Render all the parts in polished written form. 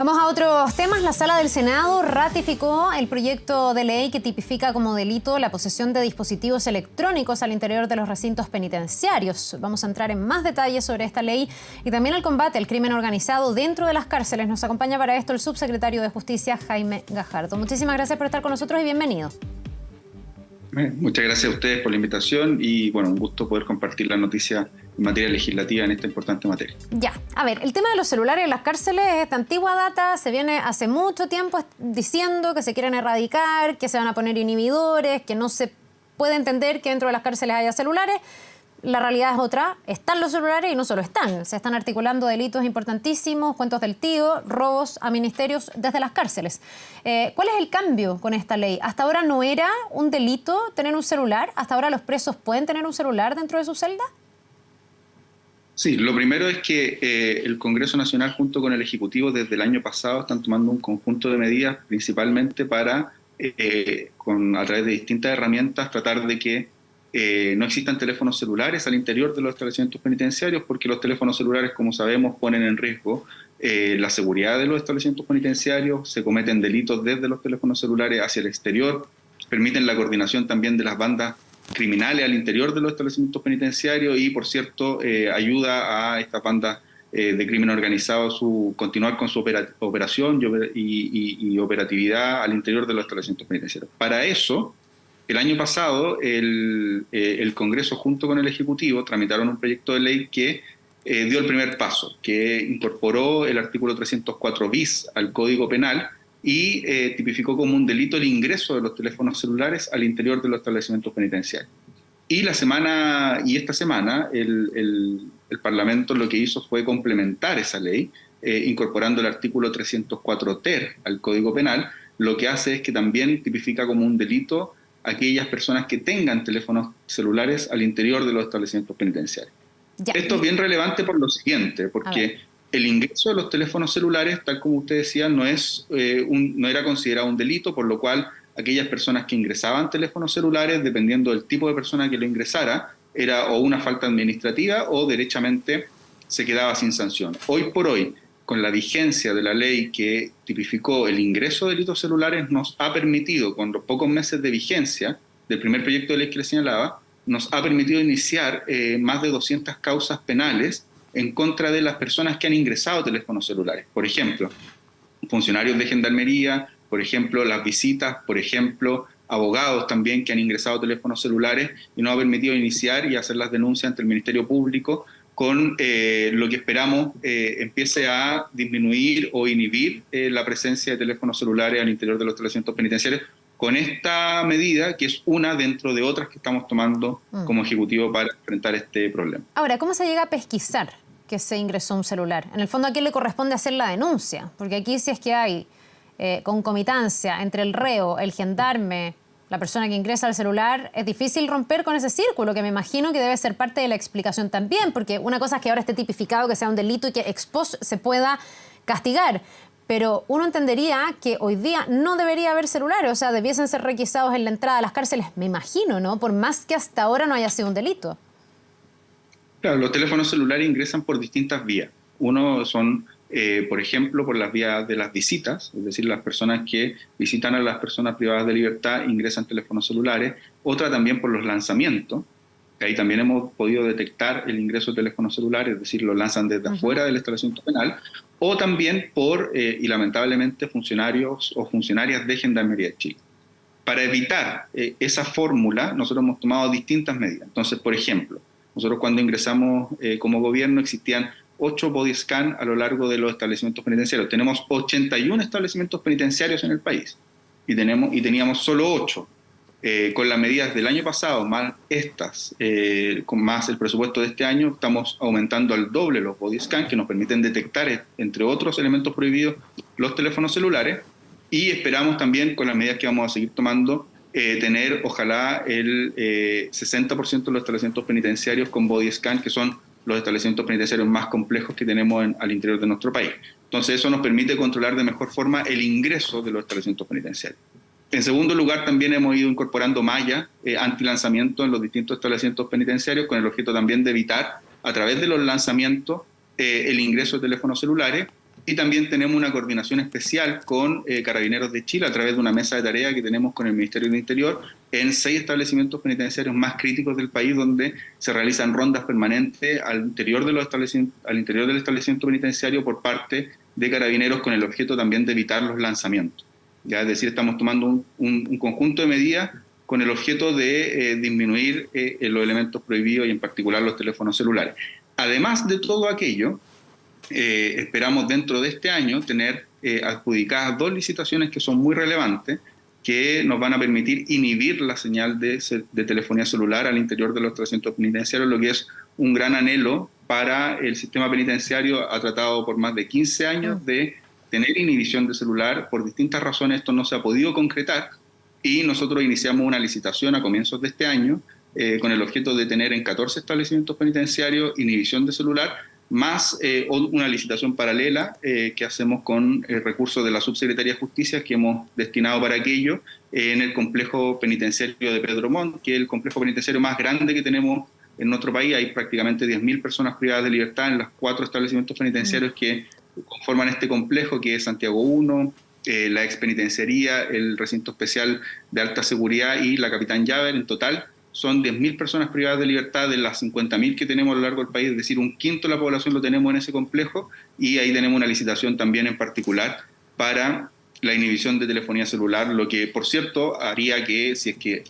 Vamos a otros temas. La Sala del Senado ratificó el proyecto de ley que tipifica como delito la posesión de dispositivos electrónicos al interior de los recintos penitenciarios. Vamos a entrar en más detalles sobre esta ley y también el combate al crimen organizado dentro de las cárceles. Nos acompaña para esto el subsecretario de Justicia, Jaime Gajardo. Muchísimas gracias por estar con nosotros y bienvenido. Muchas gracias a ustedes por la invitación y bueno, un gusto poder compartir la noticia en materia legislativa en esta importante materia. Ya, a ver, el tema de los celulares en las cárceles es de antigua data, se viene hace mucho tiempo diciendo que se quieren erradicar, que se van a poner inhibidores, que no se puede entender que dentro de las cárceles haya celulares. La realidad es otra, están los celulares y no solo están, se están articulando delitos importantísimos, cuentos del tío, robos a ministerios desde las cárceles. ¿Cuál es el cambio con esta ley? Hasta ahora no era un delito tener un celular, hasta ahora los presos pueden tener un celular dentro de su celda. Sí, lo primero es que el Congreso Nacional junto con el Ejecutivo desde el año pasado están tomando un conjunto de medidas principalmente para, a través de distintas herramientas, tratar de que no existan teléfonos celulares al interior de los establecimientos penitenciarios, porque los teléfonos celulares, como sabemos, ponen en riesgo la seguridad de los establecimientos penitenciarios, se cometen delitos desde los teléfonos celulares hacia el exterior, permiten la coordinación también de las bandas criminales al interior de los establecimientos penitenciarios y, por cierto, ayuda a estas bandas de crimen organizado continuar con su operación y operatividad al interior de los establecimientos penitenciarios. Para eso, el año pasado, el Congreso junto con el Ejecutivo tramitaron un proyecto de ley que dio el primer paso, que incorporó el artículo 304 bis al Código Penal y tipificó como un delito el ingreso de los teléfonos celulares al interior de los establecimientos penitenciarios. Y esta semana el Parlamento lo que hizo fue complementar esa ley, incorporando el artículo 304 ter al Código Penal, lo que hace es que también tipifica como un delito aquellas personas que tengan teléfonos celulares al interior de los establecimientos penitenciarios. Ya. Esto es bien relevante por lo siguiente, porque el ingreso de los teléfonos celulares, tal como usted decía, no era considerado un delito, por lo cual aquellas personas que ingresaban teléfonos celulares, dependiendo del tipo de persona que lo ingresara, era o una falta administrativa o derechamente se quedaba sin sanción. Hoy por hoy, con la vigencia de la ley que tipificó el ingreso de delitos celulares, nos ha permitido, con los pocos meses de vigencia del primer proyecto de ley que le señalaba, nos ha permitido iniciar más de 200 causas penales en contra de las personas que han ingresado teléfonos celulares. Por ejemplo, funcionarios de gendarmería, por ejemplo, las visitas, por ejemplo, abogados también que han ingresado teléfonos celulares y nos ha permitido iniciar y hacer las denuncias ante el Ministerio Público con lo que esperamos empiece a disminuir o inhibir la presencia de teléfonos celulares al interior de los establecimientos penitenciarios, con esta medida, que es una dentro de otras que estamos tomando como Ejecutivo para enfrentar este problema. Ahora, ¿cómo se llega a pesquisar que se ingresó un celular? En el fondo, ¿a quién le corresponde hacer la denuncia? Porque aquí si es que hay concomitancia entre el reo, el gendarme, la persona que ingresa al celular, es difícil romper con ese círculo, que me imagino que debe ser parte de la explicación también, porque una cosa es que ahora esté tipificado que sea un delito y que ex post se pueda castigar, pero uno entendería que hoy día no debería haber celulares, o sea, debiesen ser requisados en la entrada a las cárceles, me imagino, ¿no? Por más que hasta ahora no haya sido un delito. Claro, los teléfonos celulares ingresan por distintas vías. Uno son, por ejemplo, por las vías de las visitas, es decir, las personas que visitan a las personas privadas de libertad ingresan teléfonos celulares. Otra también por los lanzamientos, que ahí también hemos podido detectar el ingreso de teléfonos celulares, es decir, lo lanzan desde afuera del establecimiento penal, o también por, y lamentablemente, funcionarios o funcionarias de Gendarmería de Chile. Para evitar esa fórmula, nosotros hemos tomado distintas medidas. Entonces, por ejemplo, nosotros cuando ingresamos como gobierno existían 8 body scan a lo largo de los establecimientos penitenciarios. Tenemos 81 establecimientos penitenciarios en el país y teníamos solo 8. Con las medidas del año pasado, más estas, con más el presupuesto de este año, estamos aumentando al doble los body scan que nos permiten detectar, entre otros elementos prohibidos, los teléfonos celulares, y esperamos también, con las medidas que vamos a seguir tomando, tener ojalá el 60% de los establecimientos penitenciarios con body scan, que son los establecimientos penitenciarios más complejos que tenemos al interior de nuestro país. Entonces eso nos permite controlar de mejor forma el ingreso de los establecimientos penitenciarios. En segundo lugar, también hemos ido incorporando malla antilanzamiento en los distintos establecimientos penitenciarios, con el objeto también de evitar, a través de los lanzamientos, el ingreso de teléfonos celulares. Y también tenemos una coordinación especial con Carabineros de Chile a través de una mesa de tarea que tenemos con el Ministerio del Interior en 6 establecimientos penitenciarios más críticos del país, donde se realizan rondas permanentes al interior del establecimiento penitenciario por parte de Carabineros, con el objeto también de evitar los lanzamientos. ¿Ya? Es decir, estamos tomando un conjunto de medidas con el objeto de disminuir los elementos prohibidos y en particular los teléfonos celulares. Además de todo aquello, esperamos dentro de este año tener adjudicadas 2 licitaciones que son muy relevantes, que nos van a permitir inhibir la señal de telefonía celular al interior de los recintos penitenciarios, lo que es un gran anhelo para el sistema penitenciario. Ha tratado por más de 15 años de tener inhibición de celular. Por distintas razones esto no se ha podido concretar y nosotros iniciamos una licitación a comienzos de este año con el objeto de tener en 14 establecimientos penitenciarios inhibición de celular, más una licitación paralela que hacemos con recursos de la Subsecretaría de Justicia que hemos destinado para aquello en el complejo penitenciario de Pedro Montt, que es el complejo penitenciario más grande que tenemos en nuestro país. Hay prácticamente 10.000 personas privadas de libertad en los 4 establecimientos penitenciarios que conforman este complejo, que es Santiago 1, la expenitenciaría, el recinto especial de alta seguridad y la Capitán Llaver. En total son 10.000 personas privadas de libertad de las 50.000 que tenemos a lo largo del país, es decir, un quinto de la población lo tenemos en ese complejo, y ahí tenemos una licitación también en particular para la inhibición de telefonía celular, lo que, por cierto, haría que si es que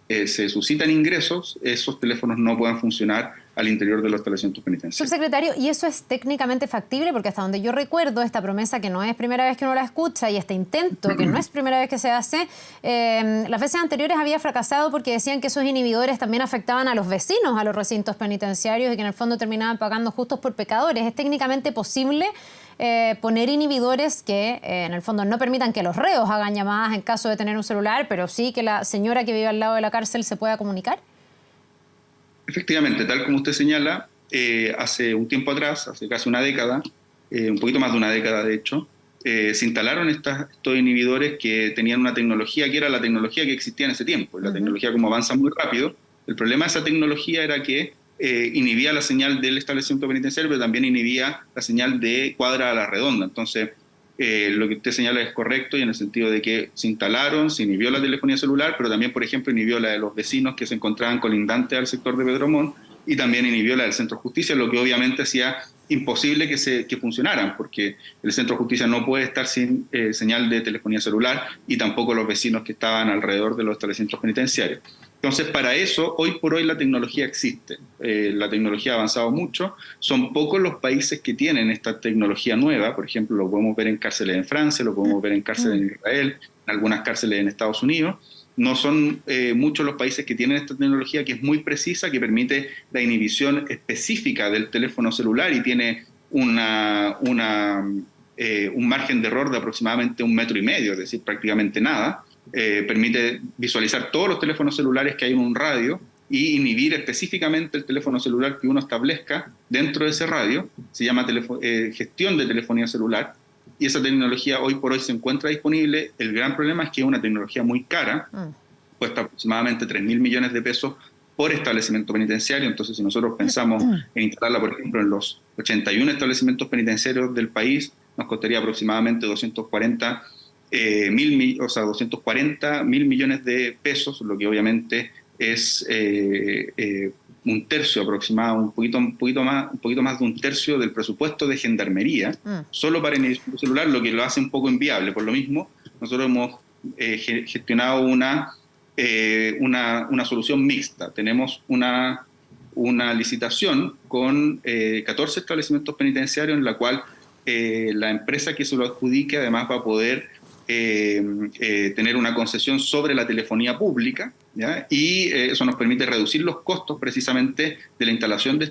se suscitan ingresos, esos teléfonos no puedan funcionar al interior de los establecimientos penitenciarios. Subsecretario, ¿y eso es técnicamente factible? Porque hasta donde yo recuerdo, esta promesa que no es primera vez que uno la escucha y este intento que no es primera vez que se hace, las veces anteriores había fracasado porque decían que esos inhibidores también afectaban a los vecinos a los recintos penitenciarios y que en el fondo terminaban pagando justos por pecadores. ¿Es técnicamente posible poner inhibidores que en el fondo no permitan que los reos hagan llamadas en caso de tener un celular, pero sí que la señora que vive al lado de la cárcel se pueda comunicar? Efectivamente, tal como usted señala, hace un tiempo atrás, hace casi una década, un poquito más de una década de hecho, se instalaron estos inhibidores que tenían una tecnología que era la tecnología que existía en ese tiempo. La tecnología, como avanza muy rápido, el problema de esa tecnología era que inhibía la señal del establecimiento penitenciario, pero también inhibía la señal de cuadra a la redonda. Entonces, lo que usted señala es correcto, y en el sentido de que se instalaron, se inhibió la telefonía celular, pero también, por ejemplo, inhibió la de los vecinos que se encontraban colindantes al sector de Pedro Montt, y también inhibió la del Centro de Justicia, lo que obviamente hacía imposible que funcionaran, porque el Centro de Justicia no puede estar sin señal de telefonía celular, y tampoco los vecinos que estaban alrededor de los establecimientos penitenciarios. Entonces, para eso, hoy por hoy la tecnología existe. La tecnología ha avanzado mucho. Son pocos los países que tienen esta tecnología nueva. Por ejemplo, lo podemos ver en cárceles en Francia, lo podemos ver en cárceles en Israel, en algunas cárceles en Estados Unidos. No son muchos los países que tienen esta tecnología, que es muy precisa, que permite la inhibición específica del teléfono celular y tiene un margen de error de aproximadamente 1,5 metros, es decir, prácticamente nada. Permite visualizar todos los teléfonos celulares que hay en un radio y inhibir específicamente el teléfono celular que uno establezca dentro de ese radio. Se llama gestión de telefonía celular, y esa tecnología hoy por hoy se encuentra disponible. El gran problema es que es una tecnología muy cara, cuesta aproximadamente 3.000 millones de pesos por establecimiento penitenciario. Entonces, si nosotros pensamos en instalarla, por ejemplo, en los 81 establecimientos penitenciarios del país, nos costaría aproximadamente 240 mil millones de pesos, lo que obviamente es un tercio aproximado, un poquito más de un tercio del presupuesto de Gendarmería, solo para inhibición celular, lo que lo hace un poco inviable. Por lo mismo, nosotros hemos gestionado una solución mixta. Tenemos una licitación con 14 establecimientos penitenciarios, en la cual la empresa que se lo adjudique además va a poder tener una concesión sobre la telefonía pública, ¿ya? Y eso nos permite reducir los costos precisamente de la instalación de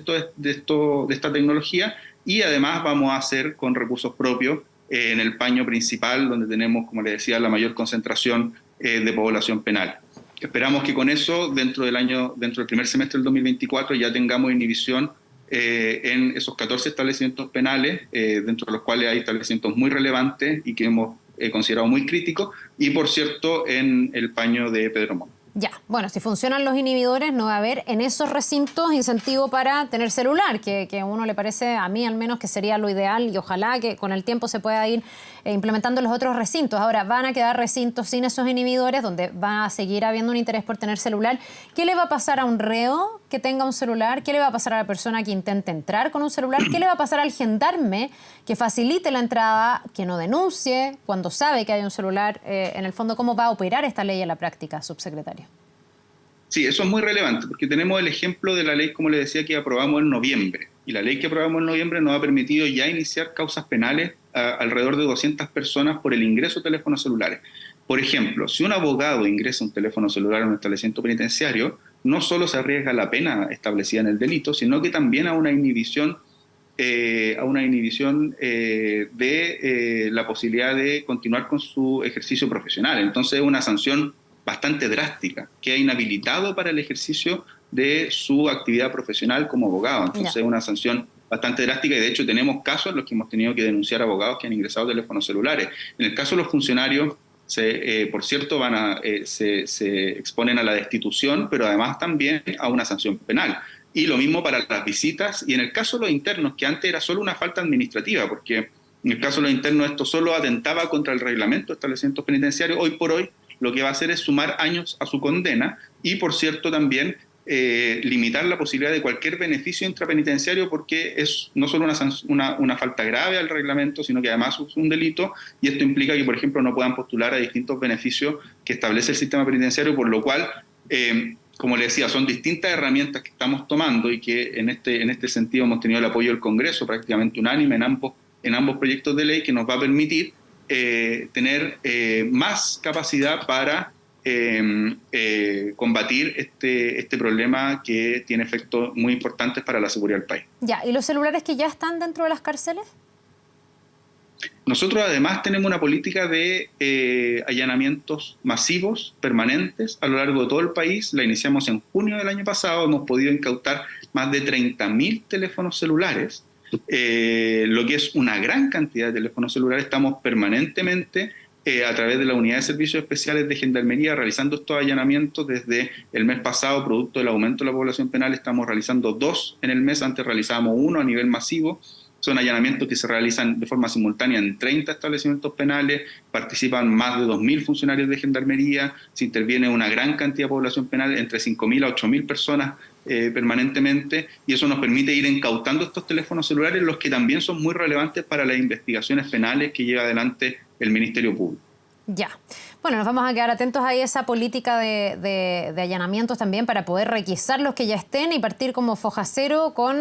esta tecnología, y además vamos a hacer con recursos propios en el paño principal, donde tenemos, como le decía, la mayor concentración de población penal. Esperamos que con eso, dentro del primer semestre del 2024, ya tengamos inhibición en esos 14 establecimientos penales, dentro de los cuales hay establecimientos muy relevantes y que hemos considerado muy críticos, y por cierto en el paño de Pedro Montt. Ya, bueno, si funcionan los inhibidores, no va a haber en esos recintos incentivo para tener celular, que a uno le parece, a mí al menos, que sería lo ideal y ojalá que con el tiempo se pueda ir implementando los otros recintos. Ahora, van a quedar recintos sin esos inhibidores, donde va a seguir habiendo un interés por tener celular. ¿Qué le va a pasar a un reo que tenga un celular? ¿Qué le va a pasar a la persona que intente entrar con un celular? ¿Qué le va a pasar al gendarme que facilite la entrada, que no denuncie cuando sabe que hay un celular? En el fondo, ¿cómo va a operar esta ley en la práctica, subsecretario? Sí, eso es muy relevante, porque tenemos el ejemplo de la ley, como le decía, que aprobamos en noviembre. Y la ley que aprobamos en noviembre nos ha permitido ya iniciar causas penales a alrededor de 200 personas por el ingreso de teléfonos celulares. Por ejemplo, si un abogado ingresa un teléfono celular en un establecimiento penitenciario, no solo se arriesga la pena establecida en el delito, sino que también a una inhibición de la posibilidad de continuar con su ejercicio profesional. Entonces es una sanción bastante drástica, que ha inhabilitado para el ejercicio de su actividad profesional como abogado. Entonces es una sanción bastante drástica y de hecho tenemos casos en los que hemos tenido que denunciar abogados que han ingresado teléfonos celulares. En el caso de los funcionarios, por cierto, se exponen a la destitución, pero además también a una sanción penal. Y lo mismo para las visitas y en el caso de los internos, que antes era solo una falta administrativa, porque en el caso de los internos esto solo atentaba contra el reglamento de establecimientos penitenciarios. Hoy por hoy lo que va a hacer es sumar años a su condena y, por cierto, también limitar la posibilidad de cualquier beneficio intrapenitenciario, porque es no solo una falta grave al reglamento, sino que además es un delito, y esto implica que, por ejemplo, no puedan postular a distintos beneficios que establece el sistema penitenciario, por lo cual, como le decía, son distintas herramientas que estamos tomando y que en este sentido hemos tenido el apoyo del Congreso prácticamente unánime en ambos proyectos de ley, que nos va a permitir tener más capacidad para combatir este problema que tiene efectos muy importantes para la seguridad del país. Ya, ¿y los celulares que ya están dentro de las cárceles? Nosotros además tenemos una política de allanamientos masivos, permanentes, a lo largo de todo el país. La iniciamos en junio del año pasado, hemos podido incautar más de 30.000 teléfonos celulares, lo que es una gran cantidad de teléfonos celulares. Estamos permanentemente a través de la Unidad de Servicios Especiales de Gendarmería realizando estos allanamientos. Desde el mes pasado, producto del aumento de la población penal, estamos realizando 2 en el mes. Antes realizábamos 1 a nivel masivo. Son allanamientos que se realizan de forma simultánea en 30 establecimientos penales, participan más de 2.000 funcionarios de Gendarmería, se interviene una gran cantidad de población penal, entre 5.000 a 8.000 personas permanentemente, y eso nos permite ir incautando estos teléfonos celulares, los que también son muy relevantes para las investigaciones penales que lleva adelante el Ministerio Público. Ya. Bueno, nos vamos a quedar atentos a esa política de allanamientos también para poder requisar los que ya estén y partir como foja cero con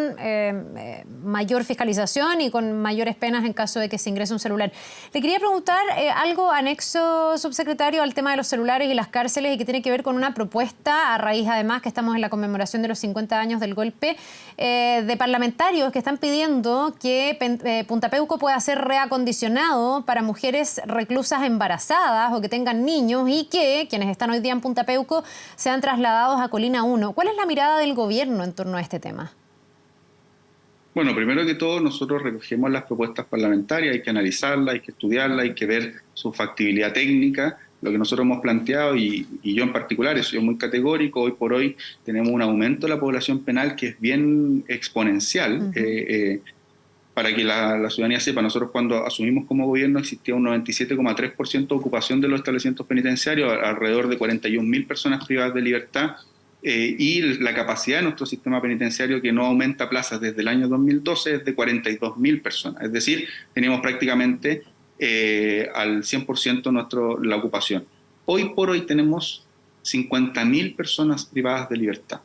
mayor fiscalización y con mayores penas en caso de que se ingrese un celular. Le quería preguntar algo anexo, subsecretario, al tema de los celulares y las cárceles, y que tiene que ver con una propuesta, a raíz además que estamos en la conmemoración de los 50 años del golpe, de parlamentarios que están pidiendo que Punta Peuco pueda ser reacondicionado para mujeres reclusas embarazadas o que tengan niños, y que quienes están hoy día en Punta Peuco sean trasladados a Colina 1. ¿Cuál es la mirada del gobierno en torno a este tema? Bueno, primero que todo, nosotros recogemos las propuestas parlamentarias, hay que analizarlas, hay que estudiarlas, hay que ver su factibilidad técnica. Lo que nosotros hemos planteado, y yo en particular he sido muy categórico, hoy por hoy tenemos un aumento de la población penal que es bien exponencial. Para que la ciudadanía sepa, nosotros cuando asumimos como gobierno existía un 97,3% de ocupación de los establecimientos penitenciarios, alrededor de 41.000 personas privadas de libertad, y la capacidad de nuestro sistema penitenciario, que no aumenta plazas desde el año 2012, es de 42.000 personas. Es decir, teníamos prácticamente al 100% la ocupación. Hoy por hoy tenemos 50.000 personas privadas de libertad.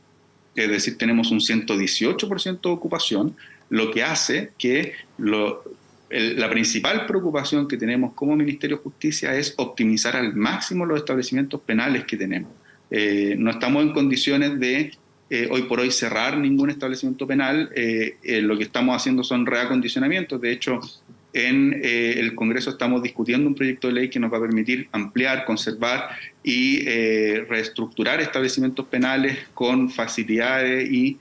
Es decir, tenemos un 118% de ocupación, lo que hace que la principal preocupación que tenemos como Ministerio de Justicia es optimizar al máximo los establecimientos penales que tenemos. No estamos en condiciones de hoy por hoy cerrar ningún establecimiento penal. Lo que estamos haciendo son reacondicionamientos. De hecho, en el Congreso estamos discutiendo un proyecto de ley que nos va a permitir ampliar, conservar y reestructurar establecimientos penales con facilidades y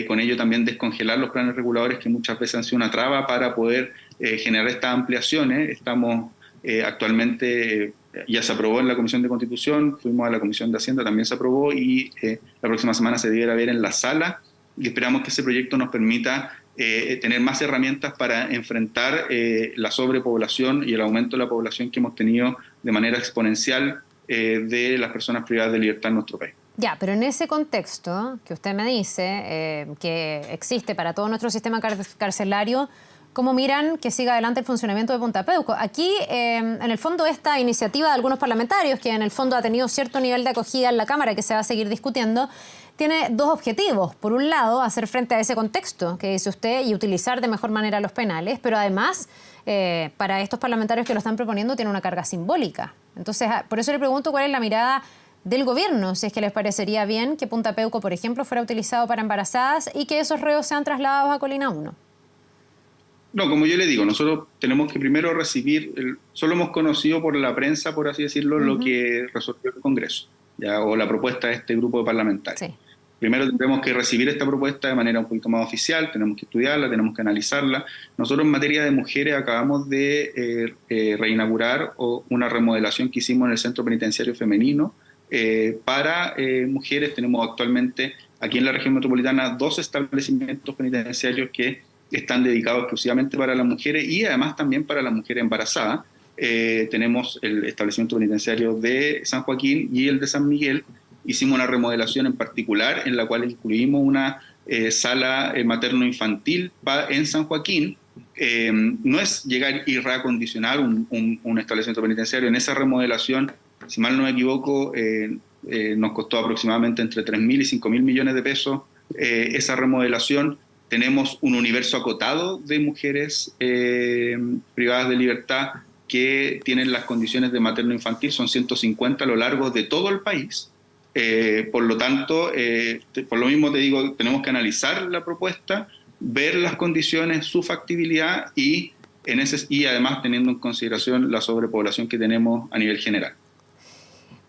con ello también descongelar los planes reguladores, que muchas veces han sido una traba para poder generar estas ampliaciones. Estamos actualmente ya se aprobó en la Comisión de Constitución, fuimos a la Comisión de Hacienda, también se aprobó y la próxima semana se debiera ver en la sala y esperamos que ese proyecto nos permita tener más herramientas para enfrentar la sobrepoblación y el aumento de la población que hemos tenido de manera exponencial de las personas privadas de libertad en nuestro país. Ya, pero en ese contexto que usted me dice, que existe para todo nuestro sistema carcelario, ¿cómo miran que siga adelante el funcionamiento de Punta Peuco? Aquí, en el fondo, esta iniciativa de algunos parlamentarios, que en el fondo ha tenido cierto nivel de acogida en la Cámara, que se va a seguir discutiendo, tiene dos objetivos. Por un lado, hacer frente a ese contexto que dice usted y utilizar de mejor manera los penales, pero además, para estos parlamentarios que lo están proponiendo, tiene una carga simbólica. Entonces, por eso le pregunto cuál es la mirada del gobierno, si es que les parecería bien que Punta Peuco, por ejemplo, fuera utilizado para embarazadas y que esos reos sean trasladados a Colina 1. No, como yo le digo, nosotros tenemos que primero recibir, solo hemos conocido por la prensa, por así decirlo, lo que resolvió el Congreso, ¿ya? O la propuesta de este grupo de parlamentarios. Sí. Primero tenemos que recibir esta propuesta de manera un poquito más oficial, tenemos que estudiarla, tenemos que analizarla. Nosotros en materia de mujeres acabamos de reinaugurar una remodelación que hicimos en el Centro Penitenciario Femenino para mujeres. Tenemos actualmente aquí en la región metropolitana 2 establecimientos penitenciarios que están dedicados exclusivamente para las mujeres y además también para las mujeres embarazadas. Tenemos el establecimiento penitenciario de San Joaquín y el de San Miguel. Hicimos una remodelación en particular en la cual incluimos una sala materno-infantil en San Joaquín. No es llegar y reacondicionar un establecimiento penitenciario. En esa remodelación, si mal no me equivoco, nos costó aproximadamente entre 3.000 y 5.000 millones de pesos esa remodelación. Tenemos un universo acotado de mujeres privadas de libertad que tienen las condiciones de materno-infantil, son 150 a lo largo de todo el país. Por lo tanto, por lo mismo te digo, tenemos que analizar la propuesta, ver las condiciones, su factibilidad y además teniendo en consideración la sobrepoblación que tenemos a nivel general.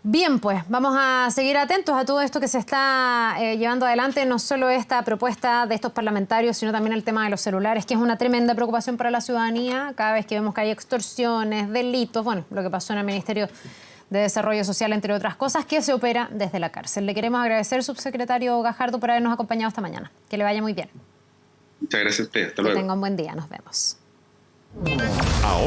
Bien, pues vamos a seguir atentos a todo esto que se está llevando adelante, no solo esta propuesta de estos parlamentarios, sino también el tema de los celulares, que es una tremenda preocupación para la ciudadanía, cada vez que vemos que hay extorsiones, delitos, bueno, lo que pasó en el Ministerio de Desarrollo Social, entre otras cosas, que se opera desde la cárcel. Le queremos agradecer, subsecretario Gajardo, por habernos acompañado esta mañana. Que le vaya muy bien. Muchas gracias a usted. Hasta luego. Que tenga un buen día. Nos vemos.